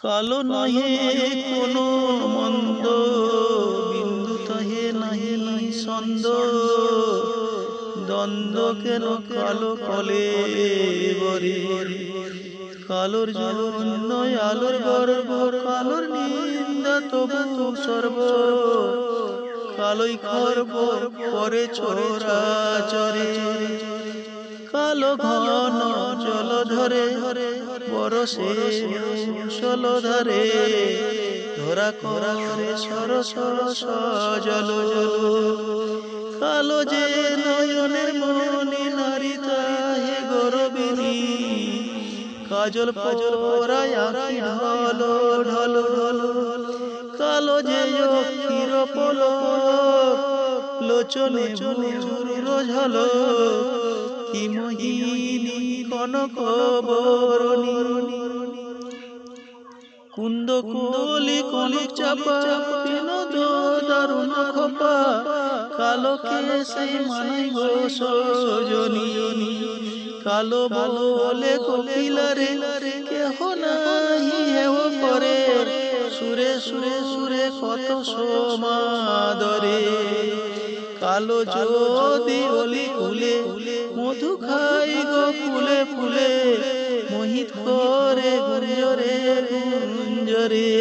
কালো নহে কোনো মন্দ, বিন্দু তাহে নাহি ছন্দ। দ্বন্দ্ব কেন কালো কলে বরে, কালোর জন্য আলোর গর্ব, কালোর নিন্দা তবু সর্ব। কালোই খর্ব করে চরাচরে, কালো ঘন জল ধরে বরসে মুষলধারে। ধরা করে সর সর সজল, কালো যে নয়নের মনি নারী তাহে গরবিনী। কাজল পরায় আঁখি ঢল ঢল ঢল, কালো যে অক্ষির পলক, লোচনে ভুরুর ঝলক। কি মোহিনী কনক বরণী, কুন্দ কুলি কনক চাপা, বিনোদ দারুণ খোপা। কালো কেশে মানাই গো সজনী, কালো বলে কোকিলারে কেহ নাহি হেও করে। সুরে সুরে সুরে কত সমাদরে, কালো যদি অলি কুলে মধু খাই গো ফুলে ফুলে। মোহিত করে গুঞ্জরে গুঞ্জরে,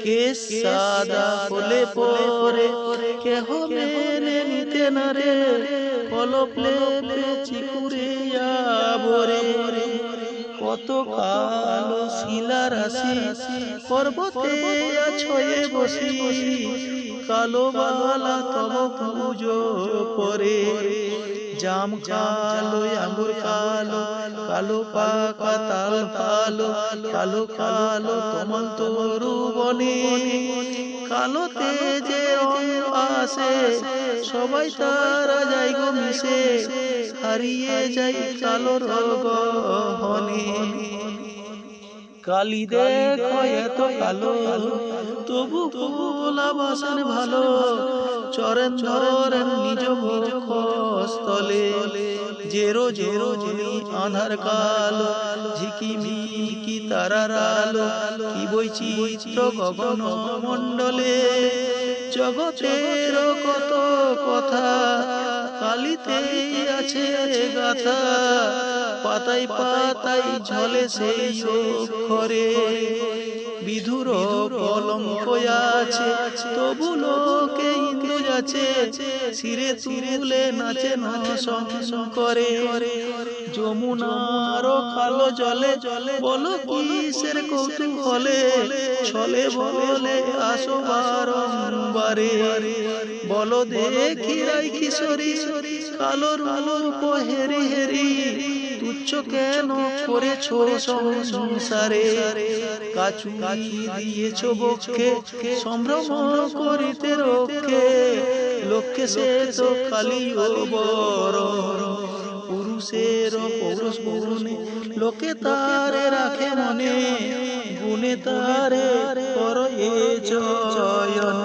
কেশ সাদা হলে পরে কেহ মেনে নিতে না রে। কলপ লেপে চিকুরে বরে, কত কালো শিলা রাশি পর্বতে ছয়ে বসি। কালো বালা তব পুজো করে, জাম কালো আঙ্গুর কালো, কালো পাকা তাল কালো, কালো কালো তমল তরু বনে। কালো তেজে আসে সবাই তারা যাই গো মিশে, হারিয়ে যাই কালো গহনে। কালি দেখো এত কালো, তবু ভোলা বাসন ভালো। চরেন ধরেন নিজ বক্ষস্থলে, জেরো জেরো আধার কালো, ঝিকিমিকি তারার আলো। কি বৈচিত্র্য গগন মণ্ডলে, জগতের কত কথা কালিতে আছে গাথা। পাতায় পাতায় ঝলে সেই অক্ষরে, বিধুর কলঙ্ক আছে তবু লোকে ইন্দ্র যাচ্ছে। শিরে তুলে নাচে শঙ্করে, যমুনার কালো জলে বলো কিসের কৌতূহলে। ছলে বলে আসো বারংবারে, বলো দেখি রাই কিশোরী কালো রূপ হেরি হেরি। তুচ্ছ কেন করেছ সংসারে, কাচু দিয়েছ বক্ষে সম্ভ্রম করিতে রক্ষে। লক্ষ্যে সে তো কালী ও বড়, পুরুষের পৌরুষ গুণে লোকে তারে রাখে মনে। গুণে তারে করে জয়ন।